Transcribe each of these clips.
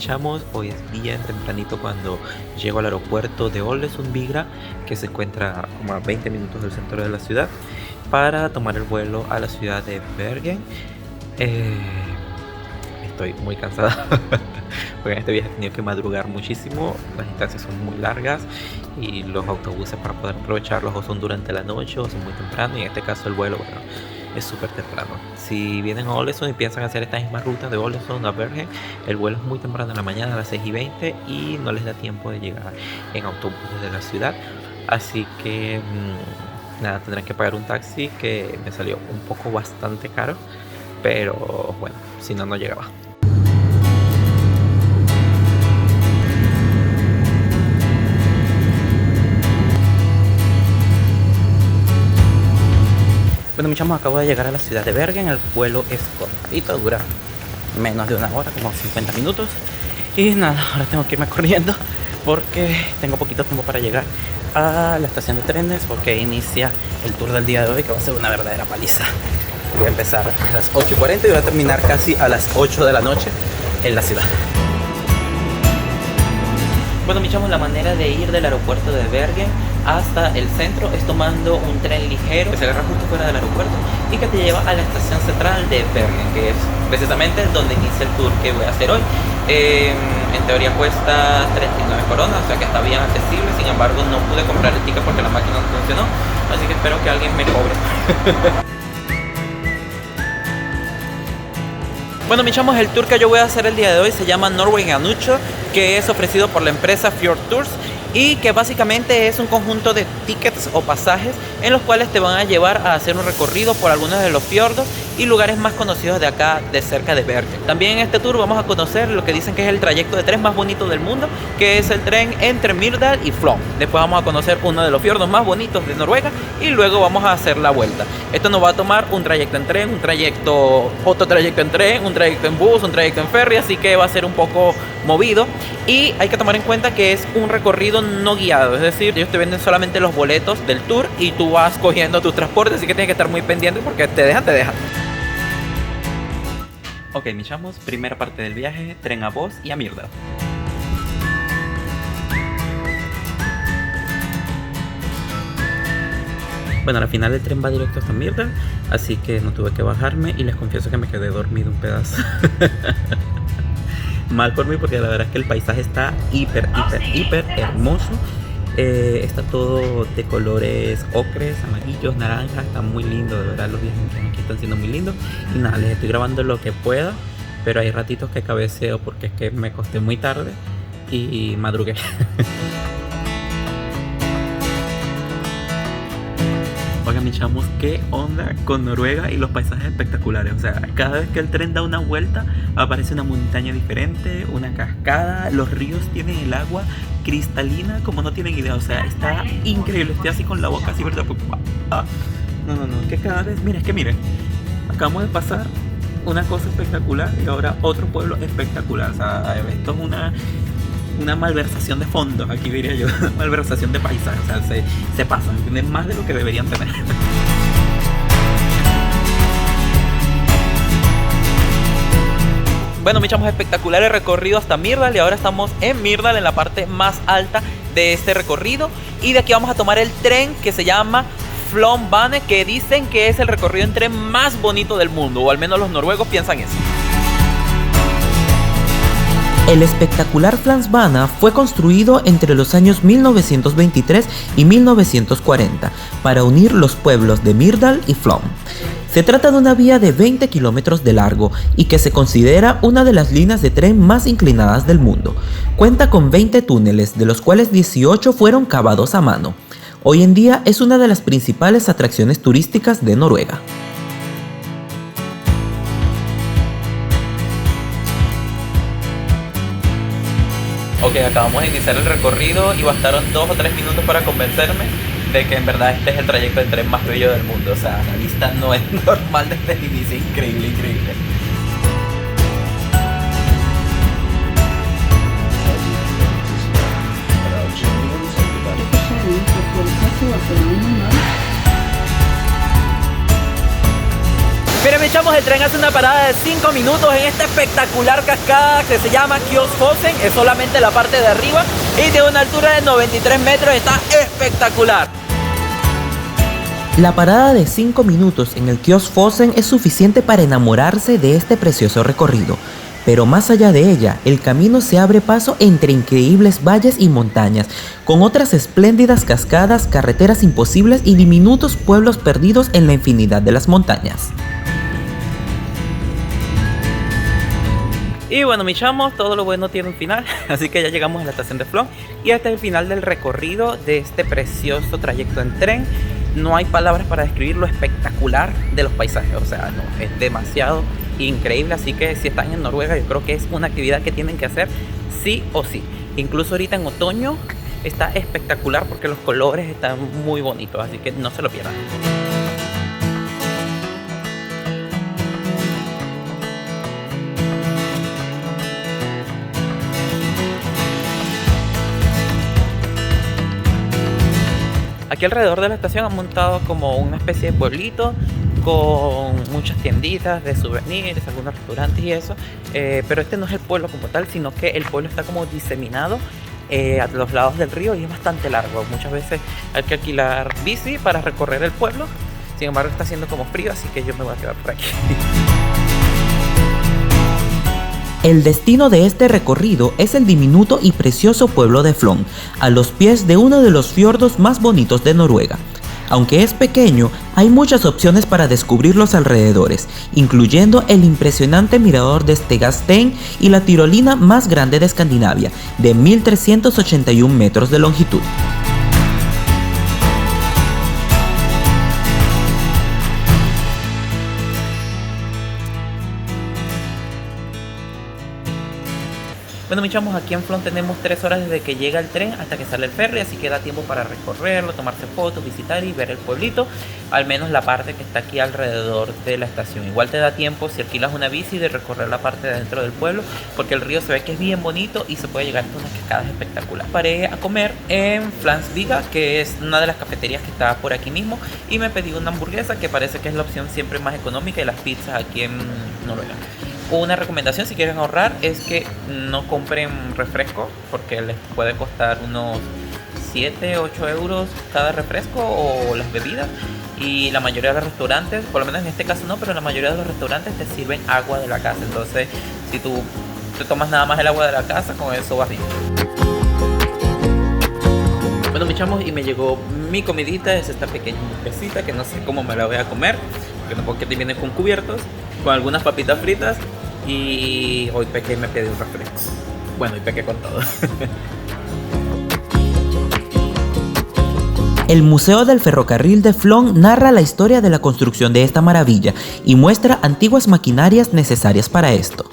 mis chamos, hoy es bien tempranito cuando llego al aeropuerto de Ålesund-Vigra, que se encuentra como a 20 minutos del centro de la ciudad, para tomar el vuelo a la ciudad de Bergen. Estoy muy cansada porque en este viaje he tenido que madrugar muchísimo, las distancias son muy largas y los autobuses para poder aprovecharlos o son durante la noche o son muy temprano, y en este caso el vuelo, bueno, es súper temprano. Si vienen a Ålesund y piensan hacer esta misma ruta de Ålesund a Bergen, el vuelo es muy temprano en la mañana, a las 6:20, y no les da tiempo de llegar en autobús desde la ciudad. Así que nada, tendrán que pagar un taxi que me salió un poco bastante caro, pero bueno, si no, no llegaba. Bueno, mis chamos, acabo de llegar a la ciudad de Bergen. El vuelo es cortito, dura menos de una hora, como 50 minutos. Y nada, ahora tengo que irme corriendo porque tengo poquito tiempo para llegar a la estación de trenes, porque inicia el tour del día de hoy, que va a ser una verdadera paliza. Voy a empezar a las 8:40 y voy a terminar casi a las 8 de la noche en la ciudad. Bueno, mis chamos, la manera de ir del aeropuerto de Bergen hasta el centro es tomando un tren ligero que se agarra justo fuera del aeropuerto y que te lleva a la estación central de Bergen, que es precisamente donde inicia el tour que voy a hacer hoy. En teoría cuesta 39 coronas, o sea que está bien accesible. Sin embargo, no pude comprar el ticket porque la máquina no funcionó, así que espero que alguien me cobre. Bueno, mis chamos, el tour que yo voy a hacer el día de hoy se llama Norway Ganucho, que es ofrecido por la empresa Fjord Tours, y que básicamente es un conjunto de tickets o pasajes en los cuales te van a llevar a hacer un recorrido por algunos de los fiordos y lugares más conocidos de acá, de cerca de Bergen. También en este tour vamos a conocer lo que dicen que es el trayecto de tren más bonito del mundo, que es el tren entre Myrdal y Flåm. Después vamos a conocer uno de los fiordos más bonitos de Noruega y luego vamos a hacer la vuelta. Esto nos va a tomar un trayecto en tren, otro trayecto en tren, un trayecto en bus, un trayecto en ferry, así que va a ser un poco movido. Y hay que tomar en cuenta que es un recorrido no guiado, es decir, ellos te venden solamente los boletos del tour y tú vas cogiendo tus transportes, así que tienes que estar muy pendiente porque te dejan. Ok, mis chamos, primera parte del viaje, tren a Voss y a Myrdal. Bueno, al final el tren va directo hasta Myrdal, así que no tuve que bajarme y les confieso que me quedé dormido un pedazo. Mal por mí, porque la verdad es que el paisaje está hiper hermoso. Está todo de colores ocres, amarillos, naranjas. Está muy lindo, de verdad, los días en tren aquí están siendo muy lindos. Y nada, les estoy grabando lo que pueda, pero hay ratitos que cabeceo porque es que me acosté muy tarde y madrugué. Oigan, mis chamos, qué onda con Noruega y los paisajes espectaculares. O sea, cada vez que el tren da una vuelta aparece una montaña diferente, una cascada. Los ríos tienen el agua cristalina como no tienen idea. O sea, está increíble. Estoy así con la boca así, ¿verdad? No, que cada vez, miren, acabamos de pasar una cosa espectacular y ahora otro pueblo espectacular. O sea, esto es una malversación de fondos, aquí diría yo, una malversación de paisajes. O sea, se pasan, tienen más de lo que deberían tener. Bueno, me echamos espectacular el recorrido hasta Myrdal, y ahora estamos en Myrdal, en la parte más alta de este recorrido, y de aquí vamos a tomar el tren que se llama Flåmbane, que dicen que es el recorrido en tren más bonito del mundo, o al menos los noruegos piensan eso. El espectacular Flåmbana fue construido entre los años 1923 y 1940 para unir los pueblos de Myrdal y Flåm. Se trata de una vía de 20 kilómetros de largo y que se considera una de las líneas de tren más inclinadas del mundo. Cuenta con 20 túneles, de los cuales 18 fueron cavados a mano. Hoy en día es una de las principales atracciones turísticas de Noruega. Ok, acabamos de iniciar el recorrido y bastaron 2 o 3 minutos para convencerme de que en verdad este es el trayecto de tren más bello del mundo. O sea, la vista no es normal desde el inicio, increíble. Miren, mis chamos, el tren hace una parada de 5 minutos en esta espectacular cascada que se llama Kjosfossen. Es solamente la parte de arriba y tiene una altura de 93 metros. Está espectacular. La parada de 5 minutos en el Kjosfossen es suficiente para enamorarse de este precioso recorrido. Pero más allá de ella, el camino se abre paso entre increíbles valles y montañas, con otras espléndidas cascadas, carreteras imposibles y diminutos pueblos perdidos en la infinidad de las montañas. Y bueno, mis chamos, todo lo bueno tiene un final, así que ya llegamos a la estación de Flon y este es el final del recorrido de este precioso trayecto en tren. No hay palabras para describir lo espectacular de los paisajes, o sea, no, es demasiado increíble, así que si están en Noruega yo creo que es una actividad que tienen que hacer sí o sí. Incluso ahorita en otoño está espectacular porque los colores están muy bonitos, así que no se lo pierdan. Aquí alrededor de la estación han montado como una especie de pueblito con muchas tienditas de souvenirs, algunos restaurantes y eso, pero este no es el pueblo como tal, sino que el pueblo está como diseminado a los lados del río y es bastante largo. Muchas veces hay que alquilar bici para recorrer el pueblo, sin embargo está haciendo como frío, así que yo me voy a quedar por aquí. El destino de este recorrido es el diminuto y precioso pueblo de Flon, a los pies de uno de los fiordos más bonitos de Noruega. Aunque es pequeño, hay muchas opciones para descubrir los alrededores, incluyendo el impresionante mirador de Stegastein y la tirolina más grande de Escandinavia, de 1381 metros de longitud. Bueno, mis chamos, aquí en Flon tenemos 3 horas desde que llega el tren hasta que sale el ferry, así que da tiempo para recorrerlo, tomarse fotos, visitar y ver el pueblito, al menos la parte que está aquí alrededor de la estación. Igual te da tiempo, si alquilas una bici, de recorrer la parte de dentro del pueblo, porque el río se ve que es bien bonito y se puede llegar a unas cascadas espectaculares. Paré a comer en Flansviga, que es una de las cafeterías que está por aquí mismo, y me pedí una hamburguesa, que parece que es la opción siempre más económica, y las pizzas aquí en Noruega. Una recomendación si quieren ahorrar es que no compren refresco porque les puede costar unos 7-8 euros cada refresco o las bebidas, y la mayoría de los restaurantes, por lo menos en este caso no, pero la mayoría de los restaurantes te sirven agua de la casa, entonces si tú te tomas nada más el agua de la casa, con eso vas bien. Bueno, mis chamos, y me llegó mi comidita, es esta pequeña hamburguesita que no sé cómo me la voy a comer, porque no, porque te viene con cubiertos, con algunas papitas fritas, y hoy pequé y me pedí un refresco. Bueno, y pequé con todo. El Museo del Ferrocarril de Flon narra la historia de la construcción de esta maravilla y muestra antiguas maquinarias necesarias para esto.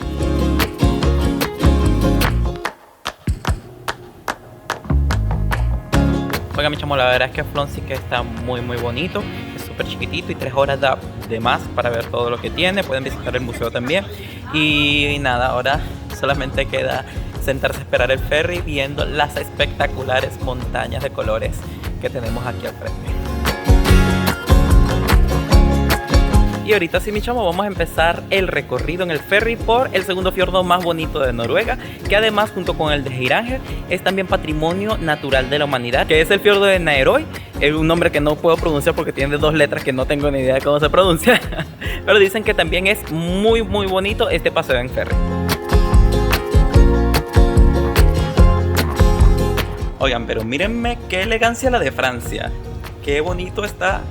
Oiga, mi chamo, la verdad es que Flon sí que está muy bonito, es súper chiquitito y 3 horas da de más para ver todo lo que tiene. Pueden visitar el museo también y nada, ahora solamente queda sentarse a esperar el ferry viendo las espectaculares montañas de colores que tenemos aquí al frente. Y ahorita sí, mi chamo, vamos a empezar el recorrido en el ferry por el segundo fiordo más bonito de Noruega, que además, junto con el de Geiranger, es también patrimonio natural de la humanidad, que es el fiordo de Nærøy, un nombre que no puedo pronunciar porque tiene 2 letras que no tengo ni idea de cómo se pronuncia, pero dicen que también es muy bonito este paseo en ferry. Oigan, pero mírenme qué elegancia la de Francia, qué bonito está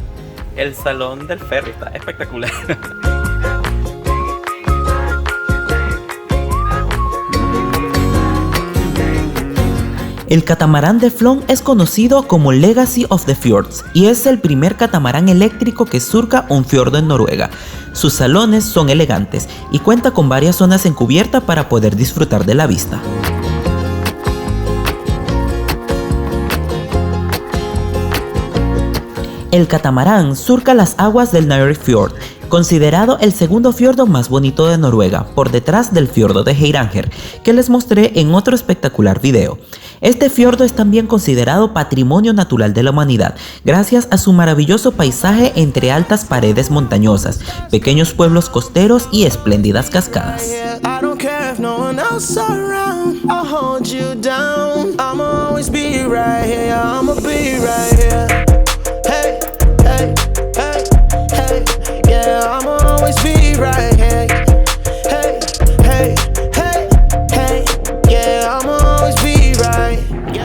el salón del ferry, está espectacular. El catamarán de Flon es conocido como Legacy of the Fjords y es el primer catamarán eléctrico que surca un fiordo en Noruega. Sus salones son elegantes y cuenta con varias zonas en cubierta para poder disfrutar de la vista. El catamarán surca las aguas del Nærøyfjord considerado el segundo fiordo más bonito de Noruega, por detrás del fiordo de Geiranger, que les mostré en otro espectacular video. Este fiordo es también considerado Patrimonio Natural de la Humanidad, gracias a su maravilloso paisaje entre altas paredes montañosas, pequeños pueblos costeros y espléndidas cascadas.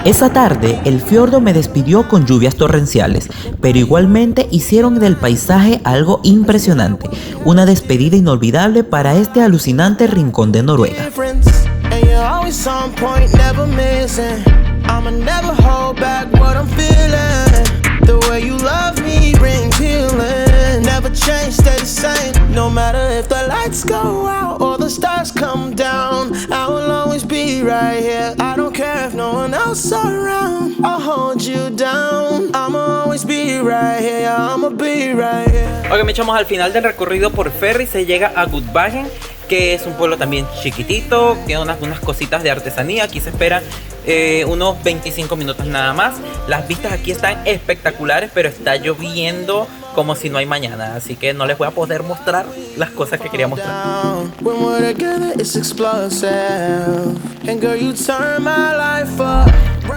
Esa tarde, el fiordo me despidió con lluvias torrenciales, pero igualmente hicieron del paisaje algo impresionante, una despedida inolvidable para este alucinante rincón de Noruega. Ok, me echamos al final del recorrido por ferry, se llega a Gudvangen, que es un pueblo también chiquitito, tiene unas cositas de artesanía. Aquí se esperan unos 25 minutos nada más. Las vistas aquí están espectaculares, pero está lloviendo como si no hay mañana, así que no les voy a poder mostrar las cosas que quería mostrar.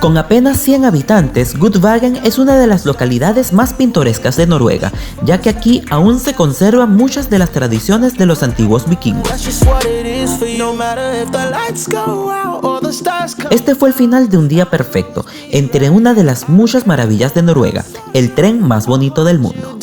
Con apenas 100 habitantes, Gudvangen es una de las localidades más pintorescas de Noruega, ya que aquí aún se conservan muchas de las tradiciones de los antiguos vikingos. Este fue el final de un día perfecto, entre una de las muchas maravillas de Noruega, el tren más bonito del mundo.